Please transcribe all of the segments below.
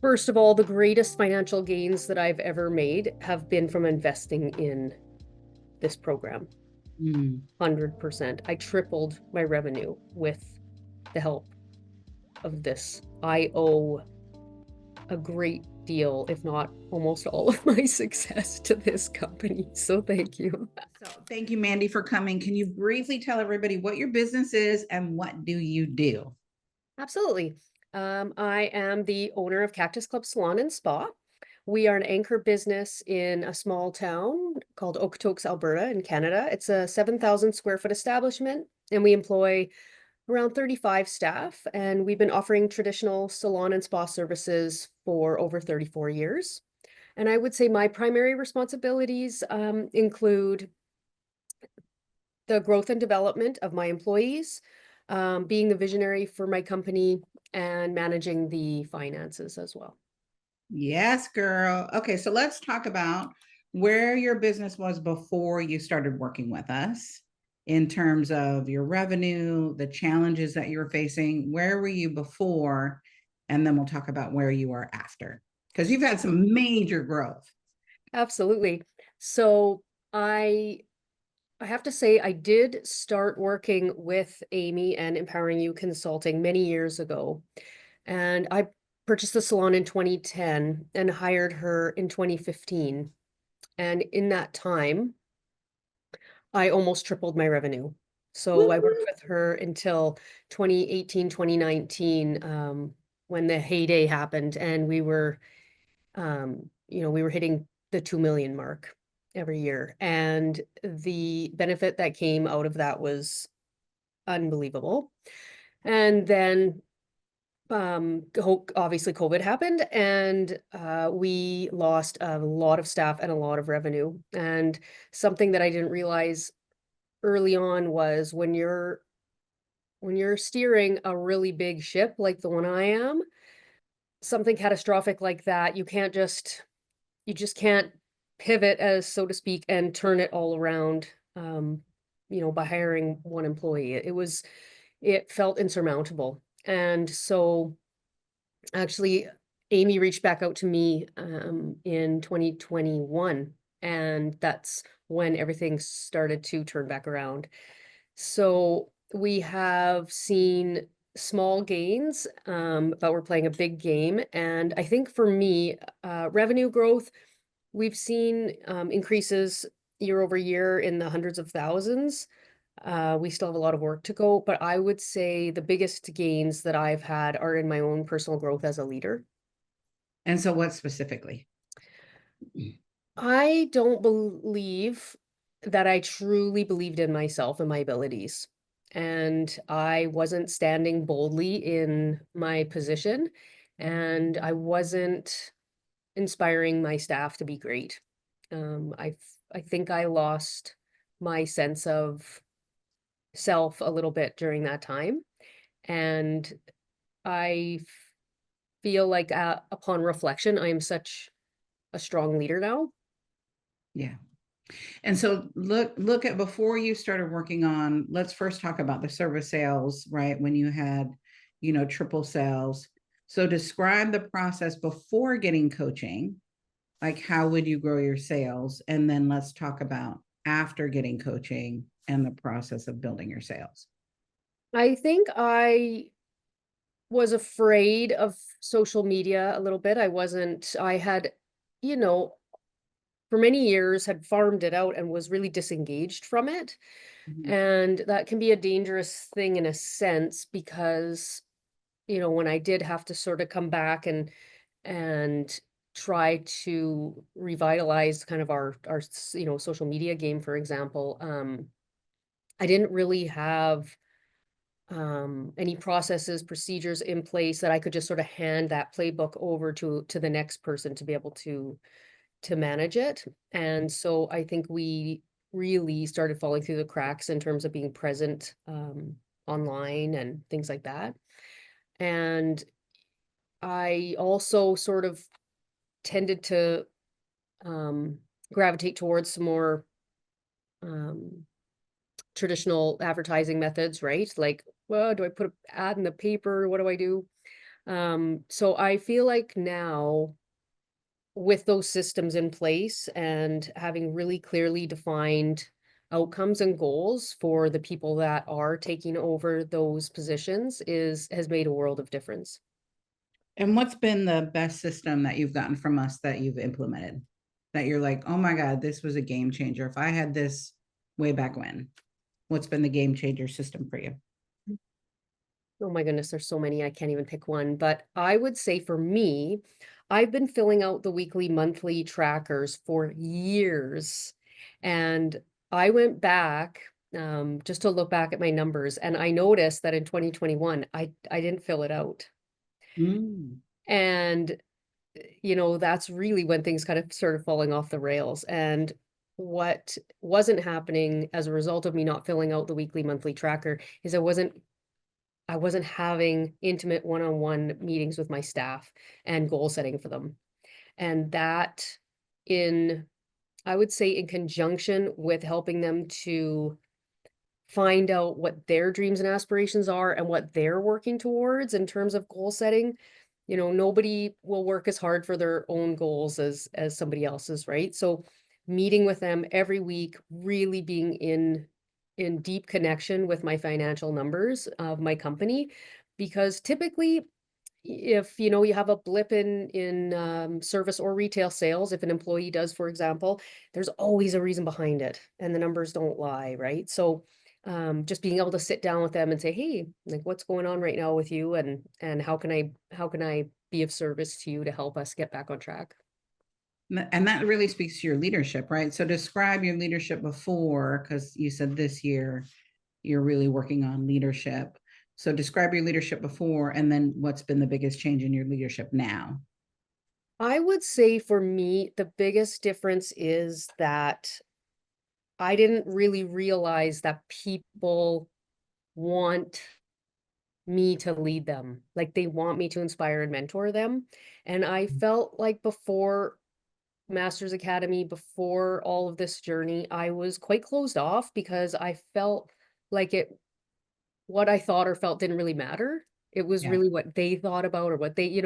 First of all, the greatest financial gains that I've ever made have been from investing in this program. Mm. 100%. I tripled my revenue with the help of this. I owe a great deal, if not almost all of my success to this company. So thank you. So thank you, Mandy, for coming. Can you briefly tell everybody what your business is and what do you do? Absolutely. I am the owner of Cactus Club Salon and Spa. We are an anchor business in a small town called Okotoks, Alberta, in Canada. It's a 7,000 square foot establishment, and we employ around 35 staff. And we've been offering traditional salon and spa services for over 34 years. And I would say my primary responsibilities include the growth and development of my employees, being the visionary for my company, and managing the finances as well. Yes, girl. Okay, so let's talk about where your business was before you started working with us in terms of your revenue, the challenges that you were facing. Where were you before? And then we'll talk about where you are after, because you've had some major growth. Absolutely. So I I have to say I did start working with Amy and Empowering You Consulting many years ago. And I purchased the salon in 2010 and hired her in 2015. And in that time, I almost tripled my revenue. So I worked with her until 2018, 2019, when the heyday happened and we were hitting the 2 million mark every year. And the benefit that came out of that was unbelievable. And then obviously COVID happened and we lost a lot of staff and a lot of revenue. And something that I didn't realize early on was when you're steering a really big ship like the one I am, something catastrophic like that, you just can't pivot, as so to speak, and turn it all around, by hiring one employee. It felt insurmountable. And so actually, Amy reached back out to me in 2021, and that's when everything started to turn back around. So we have seen small gains, but we're playing a big game. And I think for me, revenue growth, we've seen increases year over year in the hundreds of thousands. We still have a lot of work to go, but I would say the biggest gains that I've had are in my own personal growth as a leader. And so, what specifically? I don't believe that I truly believed in myself and my abilities. And I wasn't standing boldly in my position, and I wasn't inspiring my staff to be great. I think I lost my sense of self a little bit during that time, and I feel like upon reflection, I am such a strong leader now. Yeah. And so look at before you started working on, let's first talk about the service sales, right? When you had, triple sales. So describe the process before getting coaching, like how would you grow your sales? And then let's talk about after getting coaching and the process of building your sales. I think I was afraid of social media a little bit. I had, you know, for many years had farmed it out and was really disengaged from it. Mhm. And that can be a dangerous thing in a sense because, when I did have to sort of come back and try to revitalize kind of our social media game, for example, I didn't really have any processes, procedures in place that I could just sort of hand that playbook over to the next person to be able to manage it. And so I think we really started falling through the cracks in terms of being present online and things like that. And I also sort of tended to um, gravitate towards some more um, traditional advertising methods, right? Like, well, do I put an ad in the paper? What do I do? So I feel like now with those systems in place and having really clearly defined outcomes and goals for the people that are taking over those positions has made a world of difference. And what's been the best system that you've gotten from us that you've implemented? That you're like, oh my God, this was a game changer. If I had this way back when, what's been the game changer system for you? Oh my goodness, there's so many, I can't even pick one. But I would say for me, I've been filling out the weekly, monthly trackers for years. And I went back just to look back at my numbers, and I noticed that in 2021, I didn't fill it out. Mm, And that's really when things kind of started falling off the rails. And what wasn't happening as a result of me not filling out the weekly, monthly tracker is I wasn't having intimate one-on-one meetings with my staff and goal setting for them. And that in, I would say in conjunction with helping them to find out what their dreams and aspirations are and what they're working towards in terms of goal setting. Nobody will work as hard for their own goals as somebody else's, right? So meeting with them every week, really being in deep connection with my financial numbers of my company, because typically if you have a blip in service or retail sales, if an employee does, for example, there's always a reason behind it, and the numbers don't lie, right? So just being able to sit down with them and say, hey, like, what's going on right now with you, and how can I be of service to you to help us get back on track? and that really speaks to your leadership, right? So describe your leadership before, because you said this year you're really working on leadership. So describe your leadership before, and then what's been the biggest change in your leadership now? I would say for me, the biggest difference is that I didn't really realize that people want me to lead them. Like, they want me to inspire and mentor them. And I felt like before Masters Academy, before all of this journey, I was quite closed off because I felt like what I thought or felt didn't really matter. It was Yeah. really what they thought about, or what it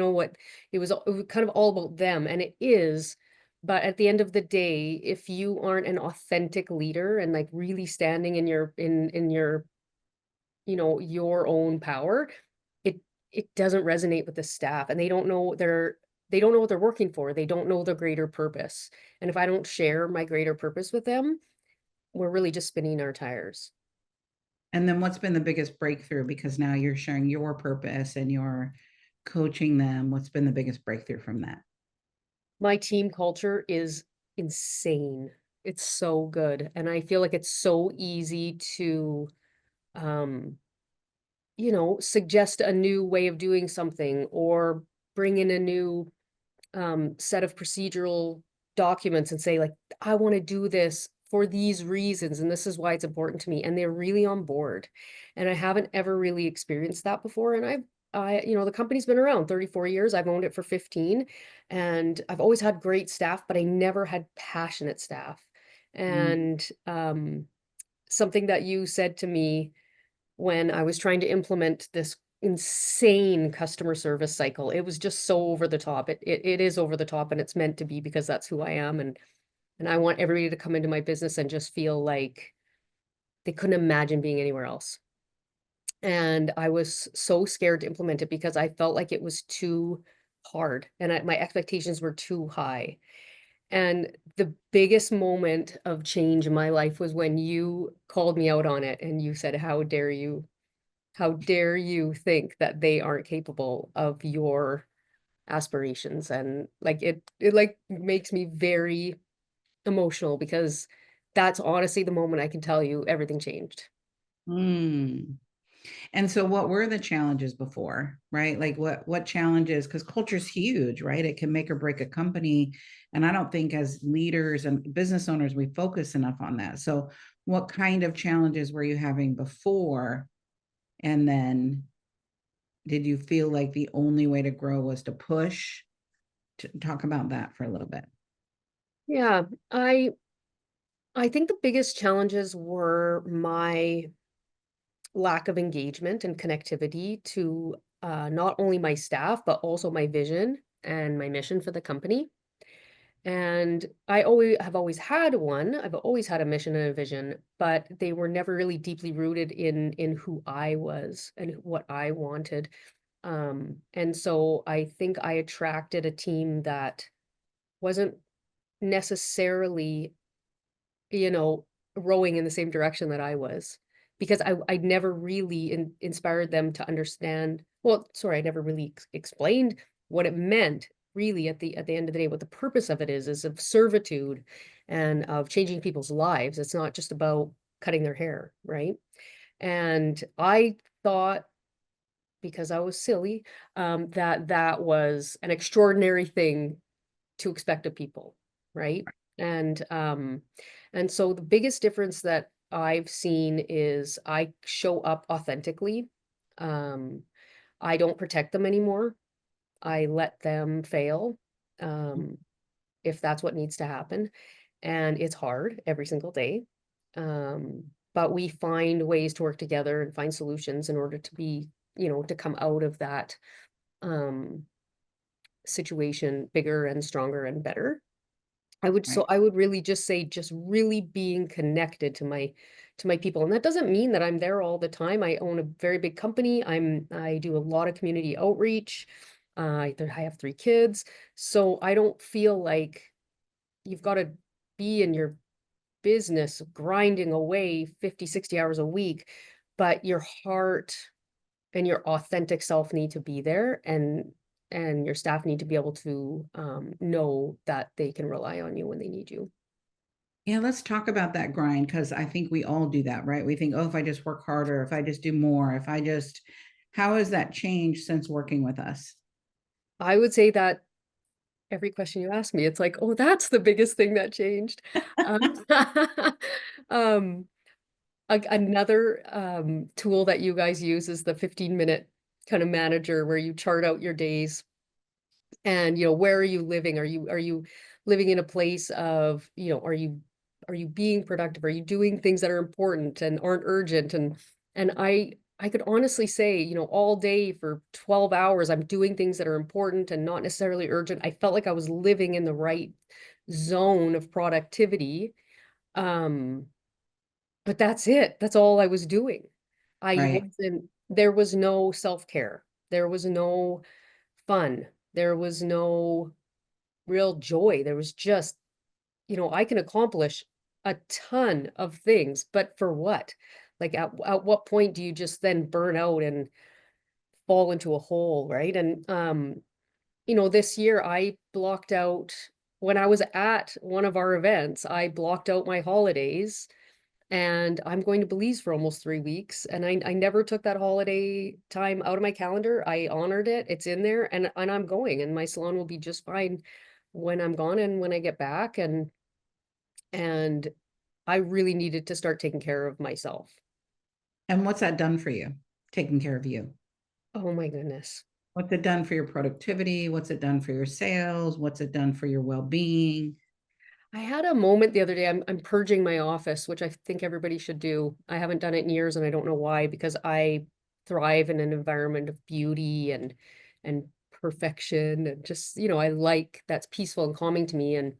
was kind of all about them, and it is. But at the end of the day, if you aren't an authentic leader and like really standing in your own power, it it doesn't resonate with the staff, and they don't know what they're working for. They don't know the greater purpose. And if I don't share my greater purpose with them, we're really just spinning our tires. And then what's been the biggest breakthrough? Because now you're sharing your purpose and you're coaching them. What's been the biggest breakthrough from that? My team culture is insane. It's so good. And I feel like it's so easy to um suggest a new way of doing something, or bring in a new set of procedural documents and say, like, I want to do this for these reasons, and this is why it's important to me. And they're really on board. And I haven't ever really experienced that before. And the company's been around 34 years. I've owned it for 15, and I've always had great staff, but I never had passionate staff. Mm. And something that you said to me when I was trying to implement this insane customer service cycle. It was just so over the top. It is over the top, and it's meant to be because that's who I am, and I want everybody to come into my business and just feel like they couldn't imagine being anywhere else. And I was so scared to implement it because I felt like it was too hard, and my expectations were too high. And the biggest moment of change in my life was when you called me out on it, and you said, how dare you? How dare you think that they aren't capable of your aspirations? And like it like makes me very emotional, because that's honestly the moment I can tell you everything changed. Mm. And so what were the challenges before, right? Like what challenges, because culture is huge, right? It can make or break a company. And I don't think as leaders and business owners, we focus enough on that. So what kind of challenges were you having before? And then did you feel like the only way to grow was to push? Talk about that for a little bit. Yeah, I think the biggest challenges were my lack of engagement and connectivity to not only my staff, but also my vision and my mission for the company. And I always had one. I've always had a mission and a vision, but they were never really deeply rooted in who I was and what I wanted. And so I think I attracted a team that wasn't necessarily, you know, rowing in the same direction that I was, because I never really inspired them to understand. Well, sorry, I never really explained what it meant really at the end of the day, what the purpose of it is of servitude and of changing people's lives. It's not just about cutting their hair, right? And I thought, because I was silly, that that was an extraordinary thing to expect of people, right? And um, and so the biggest difference that I've seen is I show up authentically. Um, I don't protect them anymore. I let them fail, um, if that's what needs to happen. And it's hard every single day. But we find ways to work together and find solutions in order to be, to come out of that um, situation bigger and stronger and better. Right. I would really just say just really being connected to my people. And that doesn't mean that I'm there all the time. I own a very big company. I do a lot of community outreach. I have 3 kids. So I don't feel like you've got to be in your business grinding away 50, 60 hours a week, but your heart and your authentic self need to be there, and your staff need to be able to know that they can rely on you when they need you. Yeah, let's talk about that grind because I think we all do that, right? We think, oh, if I just work harder, if I just do more, if I just, how has that changed since working with us? I would say that every question you ask me, it's like, oh, that's the biggest thing that changed. Um, um, another tool that you guys use is the 15-minute kind of manager where you chart out your days. And, where are you living? Are you living in a place of, are you being productive? Are you doing things that are important and aren't urgent? And I could honestly say, all day for 12 hours, I'm doing things that are important and not necessarily urgent. I felt like I was living in the right zone of productivity. Um, but that's it. That's all I was doing. Right. There was no self-care. There was no fun. There was no real joy. There was just, I can accomplish a ton of things, but for what? Like at what point do you just then burn out and fall into a hole, right? And this year I blocked out, when I was at one of our events, I blocked out my holidays, and I'm going to Belize for almost 3 weeks. And I never took that holiday time out of my calendar. I honored it. It's in there, and I'm going, and my salon will be just fine when I'm gone and when I get back. And I really needed to start taking care of myself. And what's that done for you? Taking care of you. Oh my goodness. What's it done for your productivity? What's it done for your sales? What's it done for your well-being? I had a moment the other day. I'm purging my office, which I think everybody should do. I haven't done it in years, and I don't know why, because I thrive in an environment of beauty and perfection, and just, I like that's peaceful and calming to me. And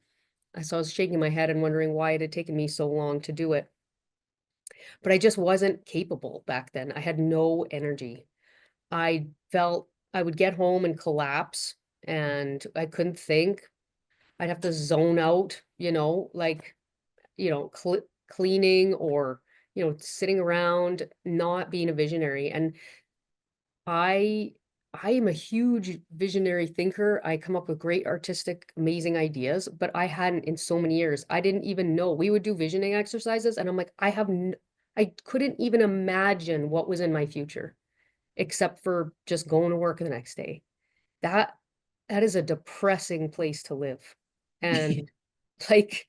so I was shaking my head and wondering why it had taken me so long to do it. But I just wasn't capable back then. I had no energy. I felt I would get home and collapse, and I couldn't think. I'd have to zone out, like, cleaning, or, sitting around, not being a visionary. And I I am a huge visionary thinker. I come up with great artistic, amazing ideas, but I hadn't in so many years. I didn't even know. We would do visioning exercises, and I'm like, I couldn't even imagine what was in my future, except for just going to work the next day. That that is a depressing place to live. And like,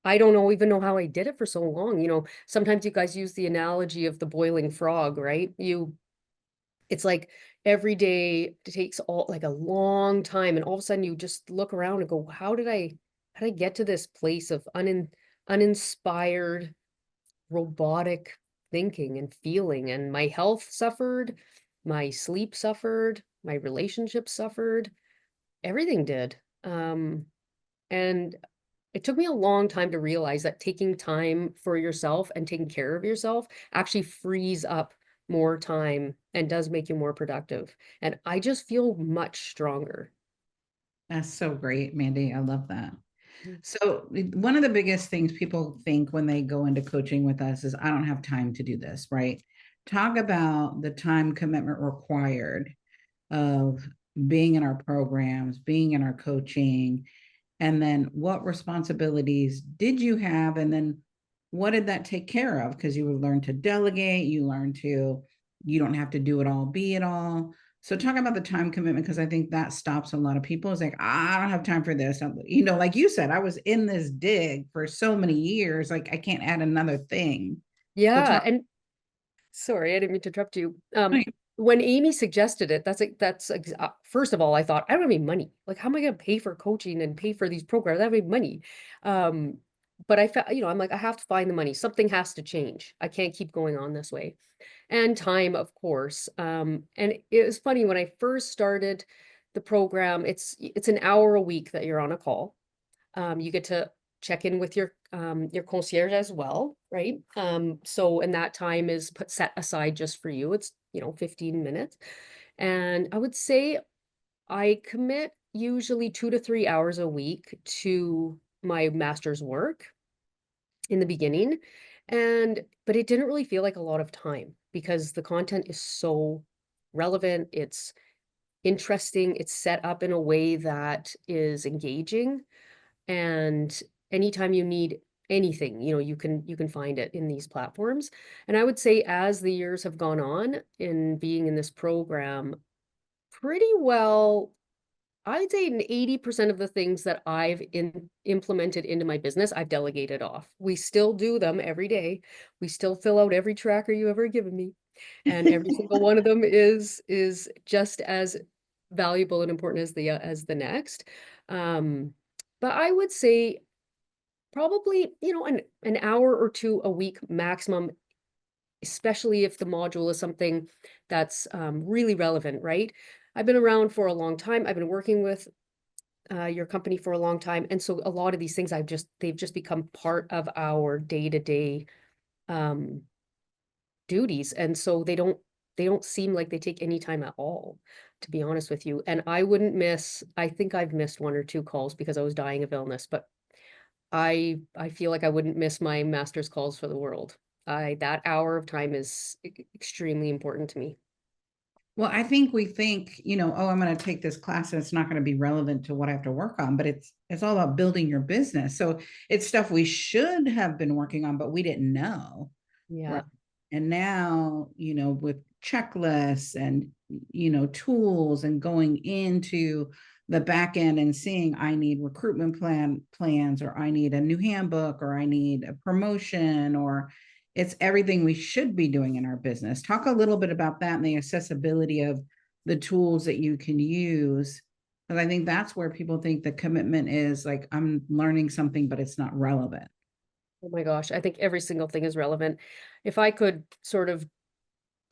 I don't even know how I did it for so long. Sometimes you guys use the analogy of the boiling frog, right? It's like every day takes all like a long time, and all of a sudden you just look around and go, how did I get to this place of uninspired robotic thinking and feeling? And my health suffered, my sleep suffered, my relationship suffered, everything did. And it took me a long time to realize that taking time for yourself and taking care of yourself actually frees up more time and does make you more productive. And I just feel much stronger. That's so great, Mandy. I love that. Mm. So, one of the biggest things people think when they go into coaching with us is, I don't have time to do this, right? Talk about the time commitment required of being in our programs, being in our coaching, and then what responsibilities did you have? And then what did that take care of? Because you would learn to delegate, you don't have to do it all, be it all. So talk about the time commitment, because I think that stops a lot of people. It's like, I don't have time for this. Like you said, I was in this dig for so many years, like I can't add another thing. So Yeah, talk. and sorry, I didn't mean to interrupt you. Right. When Amy suggested it, first of all, I thought I don't have any money. Like, how am I going to pay for coaching and pay for these programs? I don't have any money. Um, but I felt, I'm like, I have to find the money. Something has to change. I can't keep going on this way. And time, of course. And it was funny when I first started the program. It's an hour a week that you're on a call. You get to check in with your concierge as well, right? So and that time is set aside just for you. It's 15 minutes. And I would say I commit usually 2 to 3 hours a week to my master's work in the beginning. But it didn't really feel like a lot of time because the content is so relevant, it's interesting, it's set up in a way that is engaging, and anytime you need anything, you can find it in these platforms. And I would say as the years have gone on in being in this program, pretty well, I'd say 80% of the things that I've implemented into my business, I've delegated off. We still do them every day. We still fill out every tracker you ever given me, and every single one of them is just as valuable and important as the next. Um, but I would say probably, an hour or two a week maximum, especially if the module is something that's really relevant, right? I've been around for a long time. I've been working with your company for a long time. And so a lot of these things they've just become part of our day-to-day um, duties. And so they don't seem like they take any time at all, to be honest with you. And I think I've missed one or two calls because I was dying of illness, but I feel like I wouldn't miss my master's calls for the world. That hour of time is extremely important to me. Well, I think we think, oh, I'm going to take this class and it's not going to be relevant to what I have to work on, but it's all about building your business. So it's stuff we should have been working on, but we didn't know. Right. Yeah. And now, with checklists and, tools and going into the back end and seeing I need recruitment plans, or I need a new handbook, or I need a promotion, or it's everything we should be doing in our business. Talk a little bit about that and the accessibility of the tools that you can use. Because I think that's where people think the commitment is like, I'm learning something, but it's not relevant. Oh my gosh, I think every single thing is relevant. If I could sort of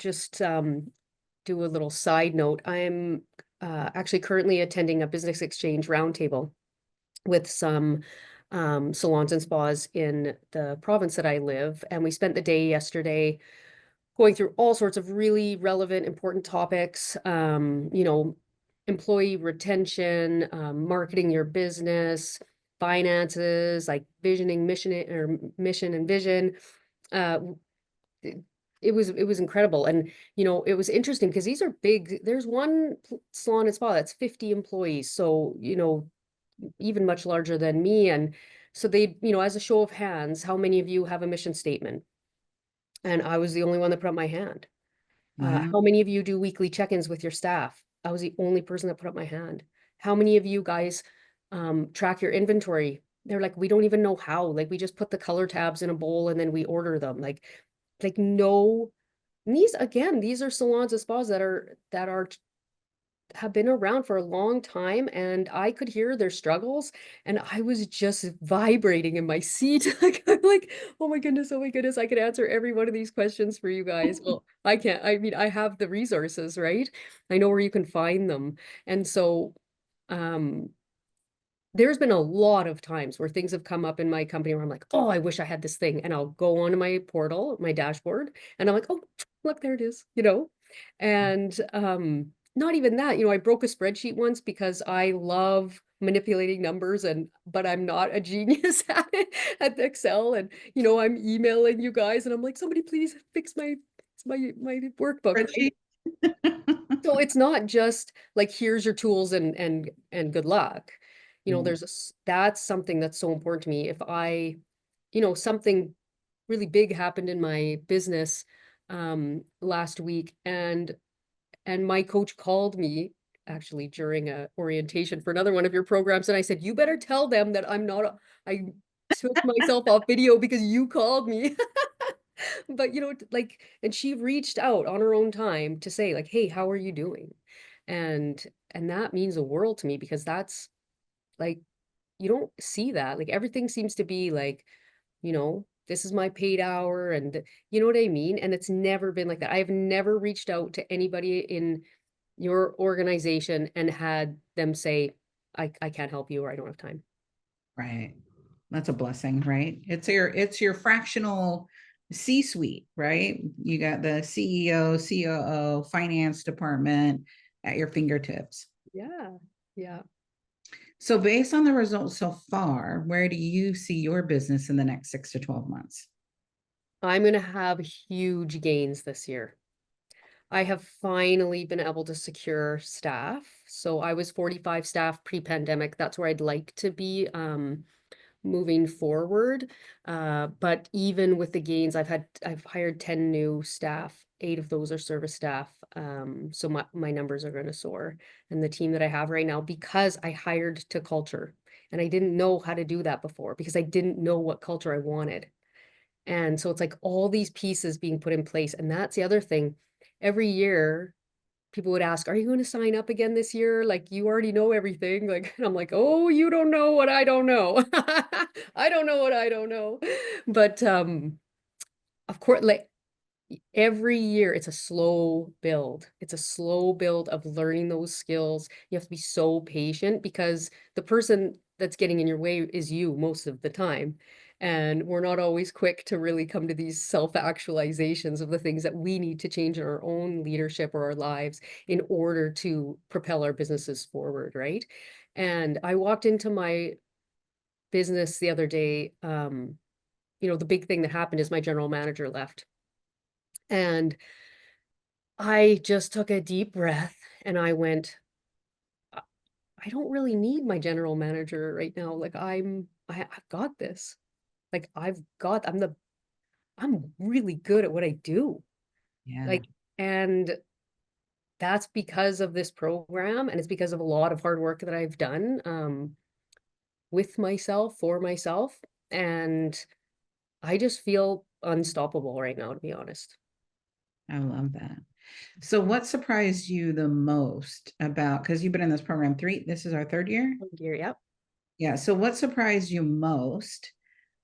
just do a little side note, I'm actually currently attending a business exchange roundtable with some salons and spas in the province that I live. And we spent the day yesterday going through all sorts of really relevant, important topics, employee retention, marketing your business, finances, like mission and vision. Uh, it, it was incredible. And, it was interesting because these are big. There's one salon and spa that's 50 employees. So, even much larger than me. And so they, as a show of hands, how many of you have a mission statement? And I was the only one that put up my hand. Wow. How many of you do weekly check-ins with your staff? I was the only person that put up my hand. How many of you guys track your inventory? They're like, we don't even know how. Like, we just put the color tabs in a bowl and then we order them. Like no. And these are salons and spas that are have been around for a long time, and I could hear their struggles, and I was just vibrating in my seat. Like, I'm like, oh my goodness, I could answer every one of these questions for you guys. Well, I can't. I mean, I have the resources, right? I know where you can find them. And so, um, there's been a lot of times where things have come up in my company where I'm like, oh, I wish I had this thing. And I'll go onto my portal, my dashboard, and I'm like, oh, look, there it is, you know? And not even that, you know, I broke a spreadsheet once because I love manipulating numbers but I'm not a genius at it at Excel. And you know, I'm emailing you guys and I'm like, somebody please fix my workbook, right? Spreadsheet. So it's not just like here's your tools and good luck. You know, Right. that's something that's so important to me. If I, you know, something really big happened in my business last week, and my coach called me actually during a orientation for another one of your programs, and I said, you better tell them that I took myself off video because you called me. But you know, like, and she reached out on her own time to say like, hey, how are you doing? And that means the world to me because that's like, you don't see that. Like everything seems to be like, you know, this is my paid hour and you know what I mean? And it's never been like that. I've never reached out to anybody in your organization and had them say, I can't help you or I don't have time. Right. That's a blessing, right? It's your fractional C-suite, right? You got the CEO, COO, finance department at your fingertips. Yeah. Yeah. So based on the results so far, where do you see your business in the next 6 to 12 months? I'm going to have huge gains this year. I have finally been able to secure staff. So I was 45 staff pre-pandemic. That's where I'd like to be moving forward. But even with the gains, I've hired 10 new staff. 8 of those are service staff. So my numbers are going to soar. And the team that I have right now, because I hired to culture, and I didn't know how to do that before because I didn't know what culture I wanted. And so it's like all these pieces being put in place. And that's the other thing. Every year, people would ask, are you going to sign up again this year? Like, you already know everything. Like, and I'm like, oh, you don't know what I don't know. I don't know what I don't know. But of course, like every year it's a slow build. It's a slow build of learning those skills. You have to be so patient because the person that's getting in your way is you most of the time. And we're not always quick to really come to these self-actualizations of the things that we need to change in our own leadership or our lives in order to propel our businesses forward, right? And I walked into my business the other day. You know, the big thing that happened is my general manager left. And I just took a deep breath and I went, "I I don't really need my general manager right now. Like I've got this. Like I'm really good at what I do." Yeah, Like, and that's because of this program and it's because of a lot of hard work that I've done with myself, for myself. And I just feel unstoppable right now, to be honest. I love that. So what surprised you the most about, because you've been in this program this is our third year? Yep. Yeah. So what surprised you most?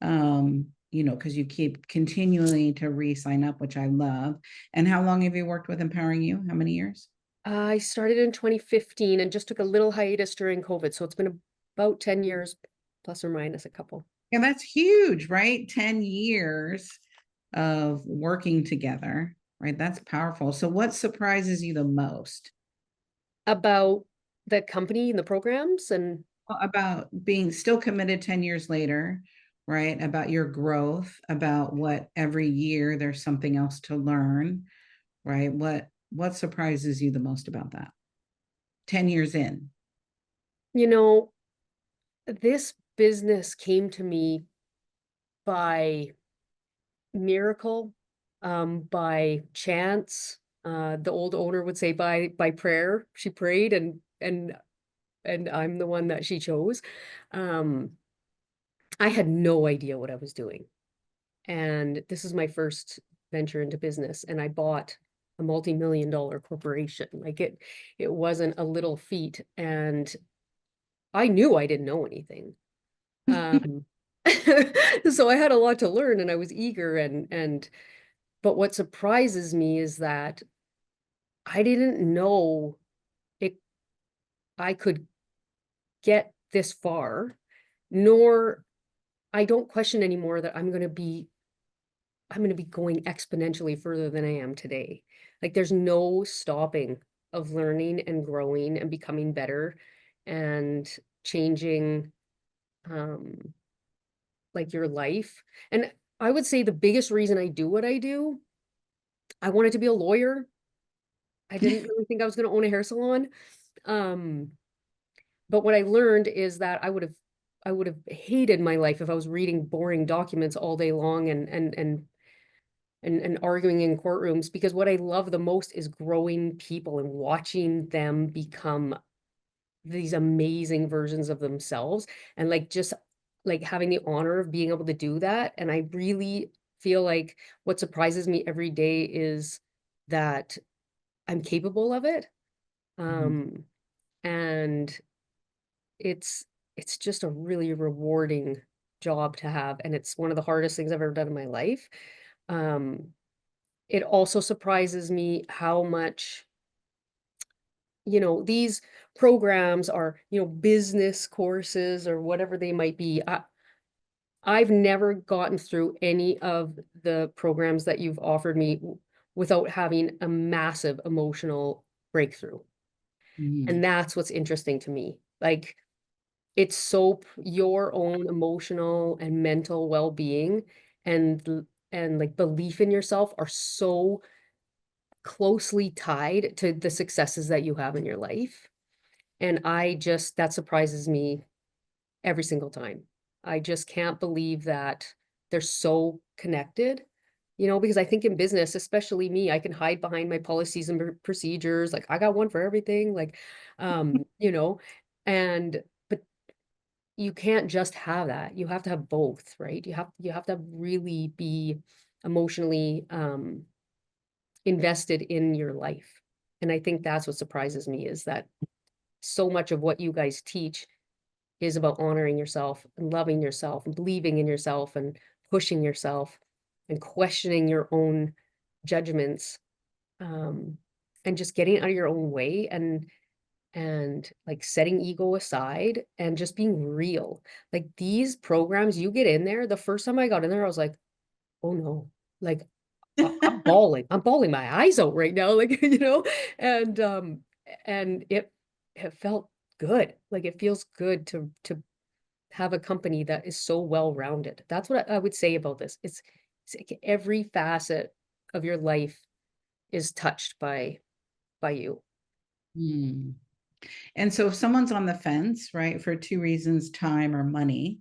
Because you keep continually to re-sign up, which I love. And how long have you worked with Empowering You? How many years? I started in 2015 and just took a little hiatus during COVID. So it's been about 10 years, plus or minus a couple. Yeah, that's huge, right? 10 years of working together, right? That's powerful. So what surprises you the most About the company and the programs and about being still committed 10 years later, right? About your growth, about what every year there's something else to learn, right? What surprises you the most about that? 10 years in. you know, this business came to me by miracle, by chance. The old owner would say by prayer. She prayed and I'm the one that she chose. Um, I had no idea what I was doing. And this is my first venture into business. And I bought a multi-million-dollar corporation. Like it wasn't a little feat. And I knew I didn't know anything. Um, so I had a lot to learn and I was eager but what surprises me is that I didn't know it I could get this far, nor I don't question anymore that I'm going to be going exponentially further than I am today. Like there's no stopping of learning and growing and becoming better and changing um like your life. And I would say the biggest reason I do what I do, I wanted to be a lawyer. I didn't really think I was going to own a hair salon. Um, but what I learned is that I would have hated my life if I was reading boring documents all day long and arguing in courtrooms, because what I love the most is growing people and watching them become these amazing versions of themselves, and like just like having the honor of being able to do that. And I really feel like what surprises me every day is that I'm capable of it. Mhm. Um, and it's it's just a really rewarding job to have, and it's one of the hardest things I've ever done in my life. Um, it also surprises me how much, these programs are, business courses or whatever they might be. I've never gotten through any of the programs that you've offered me without having a massive emotional breakthrough. Mhm. And that's what's interesting to me. Like it's so your own emotional and mental well-being and like belief in yourself are so closely tied to the successes that you have in your life. And that surprises me every single time. I just can't believe that they're so connected, because I think in business, especially me, I can hide behind my policies and procedures. Like I got one for everything, like, and, but you can't just have that. You have to have both, right? You have to really be emotionally, invested in your life. And I think that's what surprises me is that so much of what you guys teach is about honoring yourself and loving yourself and believing in yourself and pushing yourself and questioning your own judgments, um, and just getting out of your own way and like setting ego aside and just being real. Like these programs, you get in there. The first time I got in there, I was like, oh no, like I'm bawling. I'm bawling my eyes out right now. Like, and it felt good. Like it feels good to have a company that is so well-rounded. That's what I would say about this. It's like every facet of your life is touched by you. Mm. And so if someone's on the fence, right, for two reasons, time or money,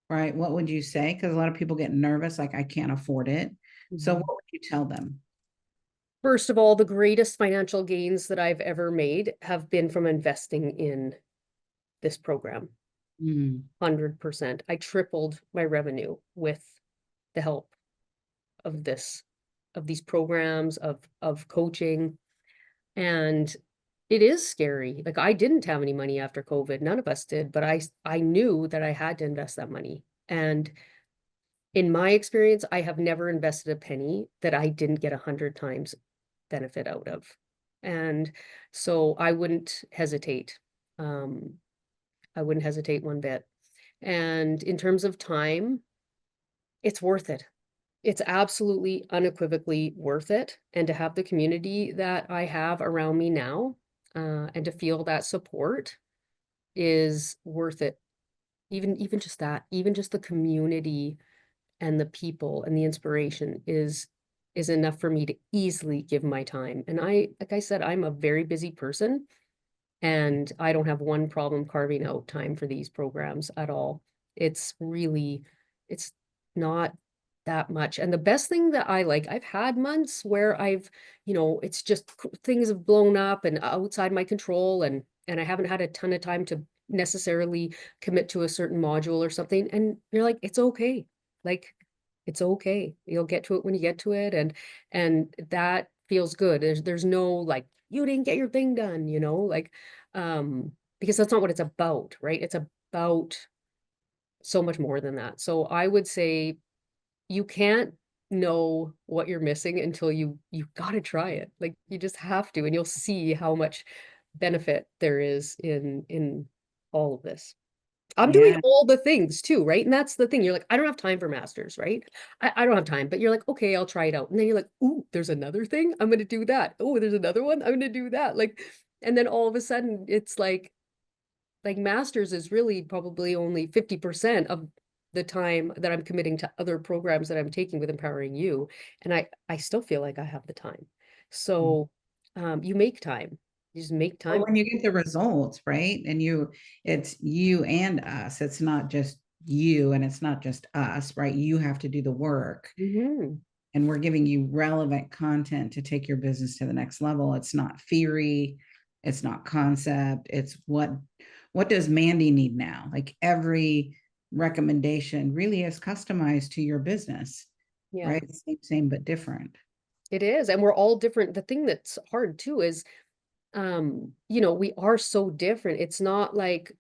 right, what would you say? Because a lot of people get nervous, like I can't afford it. So what Mhm. would you tell them? First of all, the greatest financial gains that I've ever made have been from investing in this program. Mm. 100%. I tripled my revenue with the help of these programs, of coaching. And it is scary. Like I didn't have any money after COVID. None of us did, but I knew that I had to invest that money. And in my experience, I have never invested a penny that I didn't get 100 times benefit out of. And so I wouldn't hesitate. Um, I wouldn't hesitate one bit. And in terms of time, it's worth it. It's absolutely unequivocally worth it. And to have the community that I have around me now, and to feel that support is worth it. Even just that, even just the community and the people and the inspiration is enough for me to easily give my time. And like I said, I'm a very busy person and I don't have one problem carving out time for these programs at all. It's really, it's not that much. And the best thing that I've had months where it's just things have blown up and outside my control and I haven't had a ton of time to necessarily commit to a certain module or something. And you're like, it's okay. Like, it's okay. You'll get to it when you get to it. And that feels good. There's no like, you didn't get your thing done, you know, like, because that's not what it's about, right? It's about so much more than that. So I would say you can't know what you're missing until you got to try it. Like you just have to, and you'll see how much benefit there is in all of this. I'm doing Yeah. all the things too, right? And that's the thing. You're like, I don't have time for masters, right? I don't have time, but you're like, okay, I'll try it out. And then you're like, ooh, there's another thing. I'm going to do that. Oh, there's another one. I'm going to do that. Like, and then all of a sudden it's like masters is really probably only 50% of the time that I'm committing to other programs that I'm taking with Empowering You. And I still feel like I have the time. So you make time. You just make Or time. when you get the results, right? And it's you and us. It's not just you and it's not just us, right? You have to do the work. Hmm. And we're giving you relevant content to take your business to the next level. It's not theory, it's not concept, it's what does Mandy need now? Like every recommendation really is customized to your business, Yeah, right? Same but different. it is. And we're all different. The thing that's hard too is, you know, we are so different. It's not like,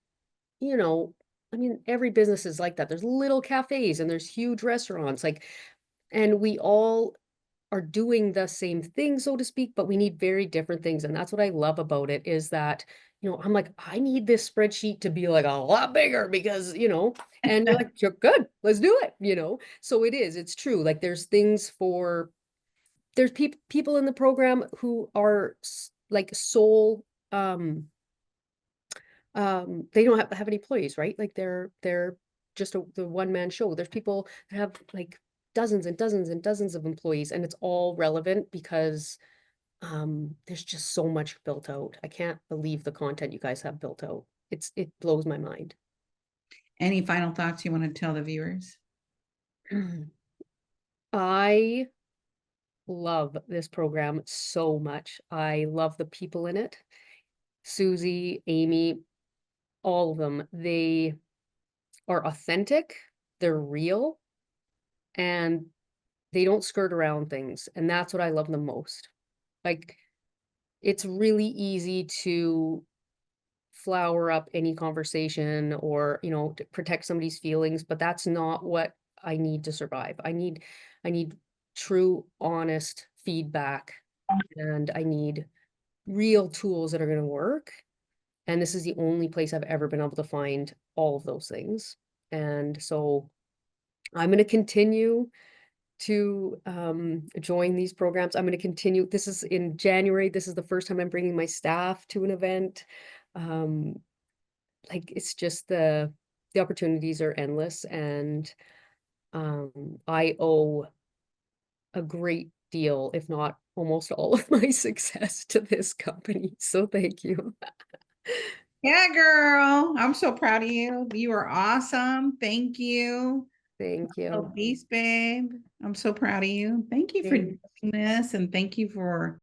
you know, I mean, every business is like that. There's little cafes and there's huge restaurants, like, and we all are doing the same thing, so to speak, but we need very different things. And that's what I love about it is that, you know, I'm like, I need this spreadsheet to be like a lot bigger because, you know, and you're like, you're good, let's do it, you know? So it is, it's true. Like there's things for, there's people in the program who are like sole, they don't have any employees, right? Like they're just the one man show. There's people that have like dozens and dozens and dozens of employees, and it's all relevant because there's just so much built out. I can't believe the content you guys have built out. It blows my mind. Any final thoughts you want to tell the viewers? I love this program so much. I love the people in it. Susie, Amy, all of them. They are authentic, they're real, and they don't skirt around things. And that's what I love the most. Like, it's really easy to flower up any conversation or, you know, to protect somebody's feelings, but that's not what I need to survive. I need true, honest feedback, and I need real tools that are going to work. And this is the only place I've ever been able to find all of those things. And so I'm going to continue to join these programs. I'm going to continue. This is in January. This is the first time I'm bringing my staff to an event. Um, like it's just the opportunities are endless, and I owe a great deal, if not almost all of my success to this company. So thank you. Yeah, girl. I'm so proud of you. You are awesome. Thank you. Thank Oh, you. beast, babe. I'm so proud of you. Thank you for Thank doing this and thank you for